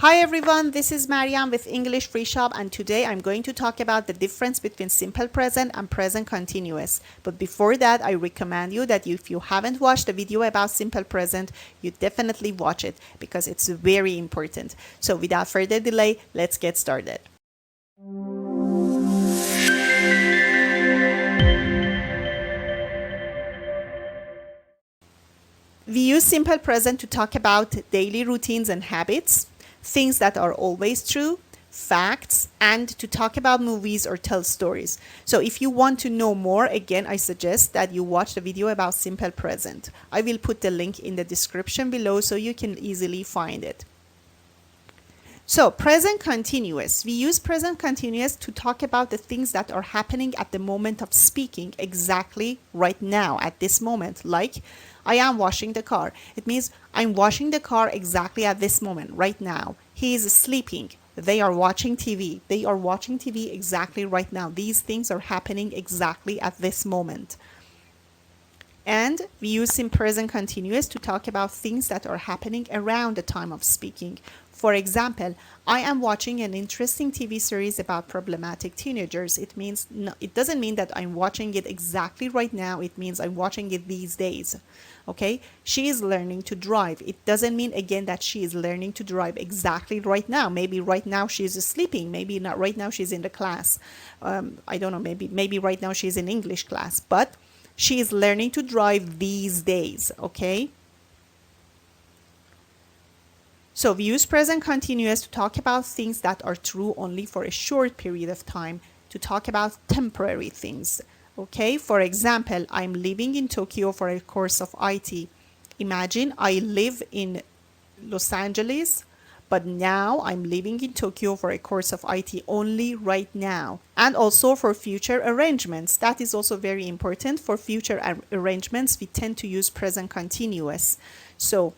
Hi everyone, this is Mariam with English Free Shop, and today I'm going to talk about the difference between simple present and present continuous. But before that, I recommend you that if you haven't watched the video about simple present, you definitely watch it because it's very important. So without further delay, let's get started. We use simple present to talk about daily routines and habits, things that are always true, facts, and to talk about movies or tell stories. So if you want to know more, again, I suggest that you watch the video about simple present. I will put the link in the description below so you can easily find it. So present continuous. We use present continuous to talk about the things that are happening at the moment of speaking, exactly right now, at this moment. Like, I am washing the car. It means I'm washing the car exactly at this moment, right now. He is sleeping. They are watching TV. They are watching TV exactly right now. These things are happening exactly at this moment. And we use in present continuous to talk about things that are happening around the time of speaking. For example, I am watching an interesting TV series about problematic teenagers. It doesn't mean that I'm watching it exactly right now. It means I'm watching it these days. Okay? She is learning to drive. It doesn't mean again that she is learning to drive exactly right now. Maybe right now she's sleeping. Maybe not right now she's in the class. I don't know. Maybe right now she's in English class. But she is learning to drive these days, okay? So we use present continuous to talk about things that are true only for a short period of time, to talk about temporary things, okay? For example, I'm living in Tokyo for a course of IT. Imagine I live in Los Angeles, but now I'm living in Tokyo for a course of IT only right now. And also for future arrangements. That is also very important. For future arrangements, we tend to use present continuous. So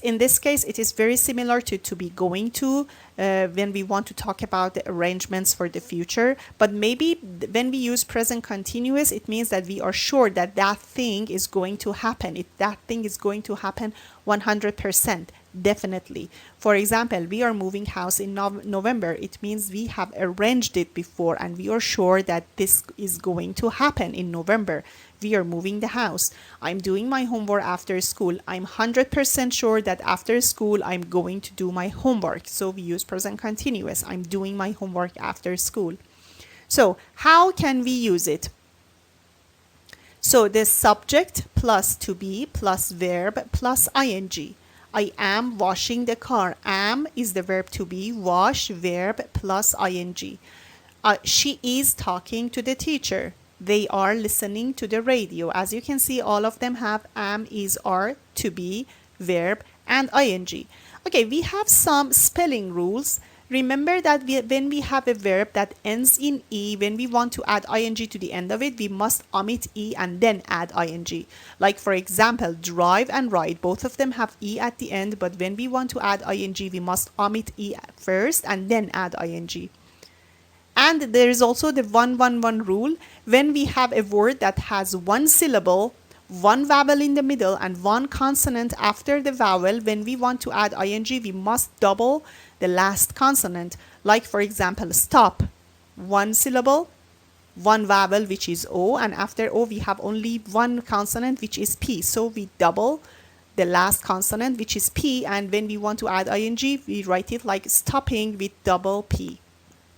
in this case, it is very similar to be going to when we want to talk about the arrangements for the future. But maybe when we use present continuous, it means that we are sure that that thing is going to happen. That thing is going to happen 100%. Definitely. For example, we are moving house in November. It means we have arranged it before and we are sure that this is going to happen in November. We are moving the house. I'm doing my homework after school. I'm 100% sure that after school I'm going to do my homework. So we use present continuous. I'm doing my homework after school. So how can we use it? So the subject plus to be plus verb plus ing. I am washing the car. Am is the verb to be. Wash, verb plus ing. She is talking to the teacher. They are listening to the radio. As you can see, all of them have am, is, are, to be, verb, and ing. Okay, we have some spelling rules. Remember that when we have a verb that ends in E, when we want to add ing to the end of it, we must omit E and then add ing. Like for example, drive and ride, both of them have E at the end, but when we want to add ing, we must omit E first and then add ing. And there is also the 1-1-1 rule. When we have a word that has one syllable, one vowel in the middle, and one consonant after the vowel, when we want to add ing, we must double the last consonant. Like for example, stop. One syllable, one vowel, which is O, and after O we have only one consonant, which is P. So we double the last consonant, which is P, and when we want to add ing, we write it like stopping with double P.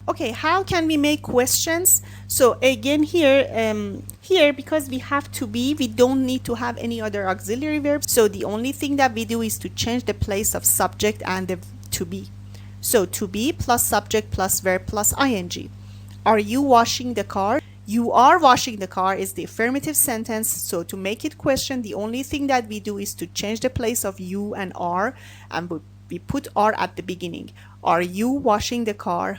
Okay, how can we make questions? So again here because we have to be, we don't need to have any other auxiliary verbs. So the only thing that we do is to change the place of subject and the to be. So to be plus subject plus verb plus ing. Are you washing the car? You are washing the car is the affirmative sentence. So to make it question, the only thing that we do is to change the place of you and are, and we put are at the beginning. Are you washing the car?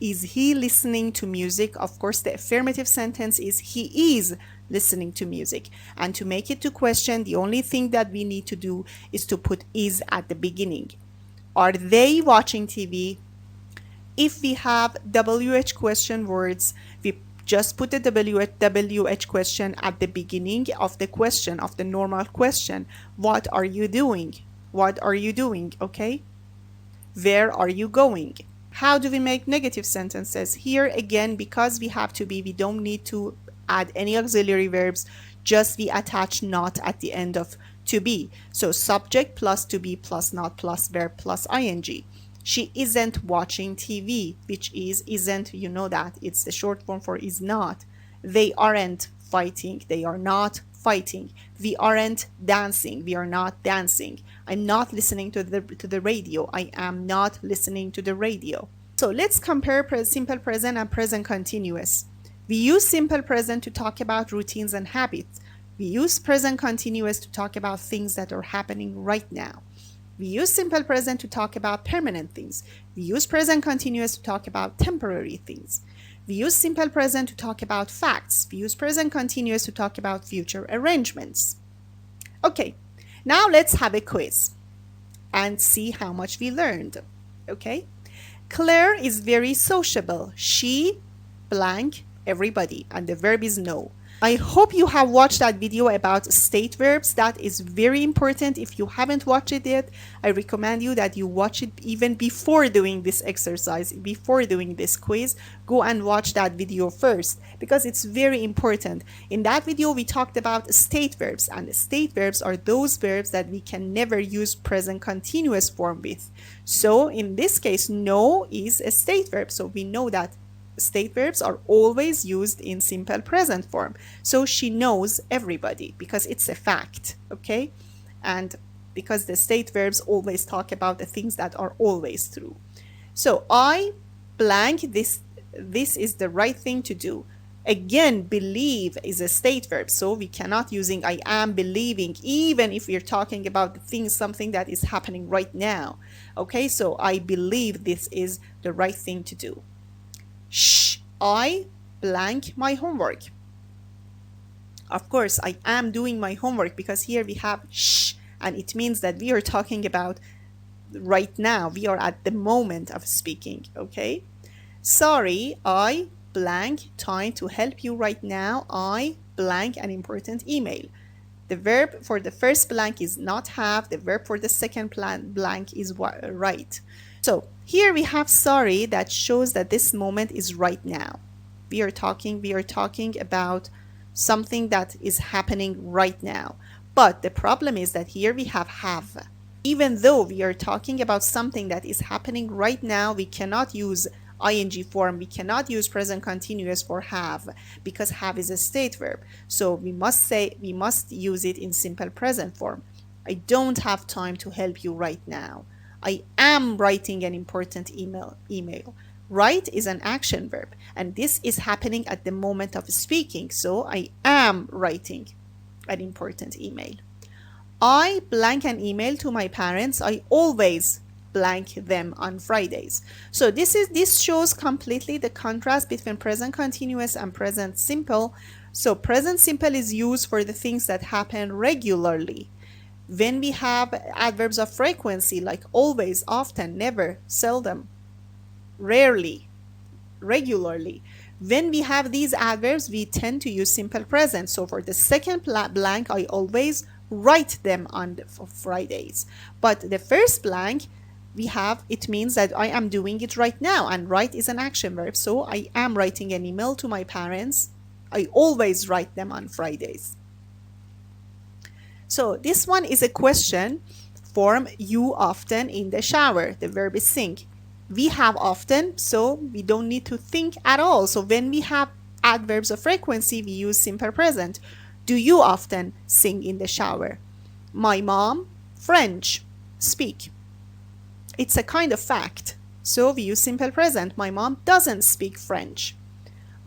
Is he listening to music? Of course, the affirmative sentence is he is listening to music. And to make it to question, the only thing that we need to do is to put is at the beginning. Are they watching TV? If we have WH question words, we just put the WH question at the beginning of the question, of the normal question. What are you doing? What are you doing? Okay? Where are you going? How do we make negative sentences? Here again, because we have to be, we don't need to add any auxiliary verbs, just we attach not at the end of to be. So subject plus to be plus not plus verb plus ing. She isn't watching TV, which is isn't, you know that. It's the short form for is not. They aren't fighting. They are not fighting. We aren't dancing. We are not dancing. I'm not listening to the radio. I am not listening to the radio. So let's compare simple present and present continuous. We use simple present to talk about routines and habits. We use present continuous to talk about things that are happening right now. We use simple present to talk about permanent things. We use present continuous to talk about temporary things. We use simple present to talk about facts. We use present continuous to talk about future arrangements. Okay, now let's have a quiz and see how much we learned. Okay, Claire is very sociable. She blank everybody, and the verb is know. I hope you have watched that video about state verbs. That is very important. If you haven't watched it yet, I recommend you that you watch it even before doing this exercise, before doing this quiz. Go and watch that video first because it's very important. In that video, we talked about state verbs, and state verbs are those verbs that we can never use present continuous form with. So in this case, know is a state verb. So we know that state verbs are always used in simple present form. So she knows everybody because it's a fact, okay? And because the state verbs always talk about the things that are always true. So I blank this is the right thing to do. Again, believe is a state verb, so we cannot using I am believing even if we're talking about the thing, something that is happening right now. Okay, so I believe this is the right thing to do. Shh, I blank my homework. Of course, I am doing my homework because here we have shh, and it means that we are talking about right now. We are at the moment of speaking, okay? Sorry, I blank time to help you right now. I blank an important email. The verb for the first blank is not have. The verb for the second blank is right. So here we have sorry that shows that this moment is right now. We are talking about something that is happening right now. But the problem is that here we have. Even though we are talking about something that is happening right now, we cannot use ing form. We cannot use present continuous for have because have is a state verb. So we must use it in simple present form. I don't have time to help you right now. I am writing an important email. Write is an action verb, and this is happening at the moment of speaking. So I am writing an important email. I blank an email to my parents. I always blank them on Fridays. So this shows completely the contrast between present continuous and present simple. So present simple is used for the things that happen regularly. When we have adverbs of frequency like always, often, never, seldom, rarely, regularly, when we have these adverbs, we tend to use simple present. So for the second blank, I always write them on Fridays. But the first blank, it means that I am doing it right now, and write is an action verb. So I am writing an email to my parents. I always write them on Fridays. So this one is a question form. You often in the shower. The verb is sing. We have often, so we don't need to think at all. So when we have adverbs of frequency, we use simple present. Do you often sing in the shower? My mom, French, speak. It's a kind of fact. So we use simple present. My mom doesn't speak French.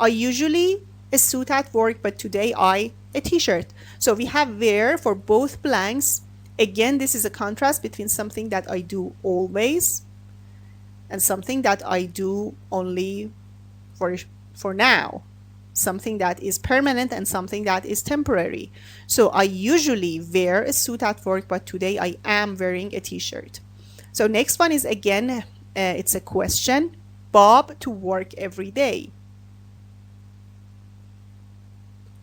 I usually a suit at work, but today a t-shirt. So we have wear for both blanks. Again, this is a contrast between something that I do always and something that I do only for now. Something that is permanent and something that is temporary. So I usually wear a suit at work, but today I am wearing a t-shirt. So next one is again, it's a question. Bob to work every day.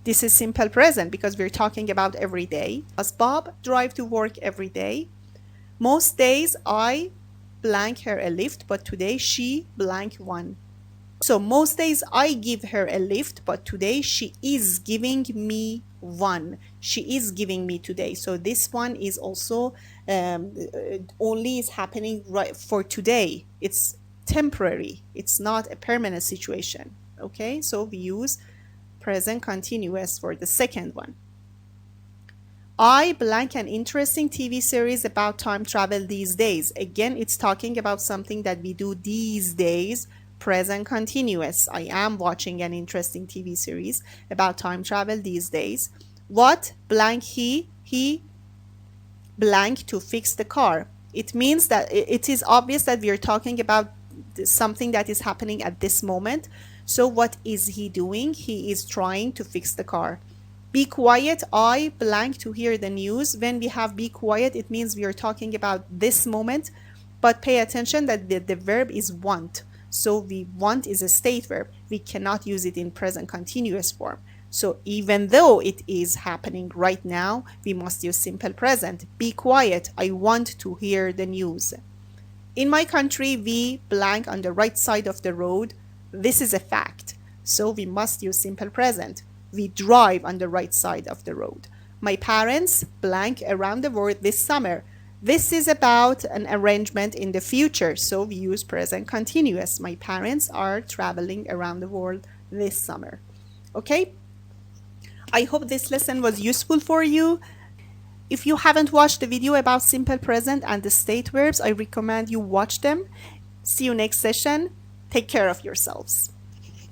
This is simple present because we're talking about every day. Does Bob drive to work every day? Most days I blank her a lift, but today she blank one. So most days I give her a lift, but today she is giving me one. She is giving me today. So this one is also only is happening right for today. It's temporary. It's not a permanent situation. Okay, so we use present continuous for the second one. I blank an interesting TV series about time travel these days. Again, it's talking about something that we do these days. Present continuous. I am watching an interesting TV series about time travel these days. What blank he blank to fix the car. It means that it is obvious that we are talking about something that is happening at this moment. So what is he doing? He is trying to fix the car. Be quiet. I blank to hear the news. When we have be quiet, it means we are talking about this moment, but pay attention that the verb is want. So we want is a state verb. We cannot use it in present continuous form. So even though it is happening right now, we must use simple present. Be quiet. I want to hear the news. In my country, we blank on the right side of the road. This is a fact. So we must use simple present. We drive on the right side of the road. My parents blank around the world this summer. This is about an arrangement in the future, so we use present continuous. My parents are traveling around the world this summer. Okay? I hope this lesson was useful for you. If you haven't watched the video about simple present and the state verbs, I recommend you watch them. See you next session. Take care of yourselves.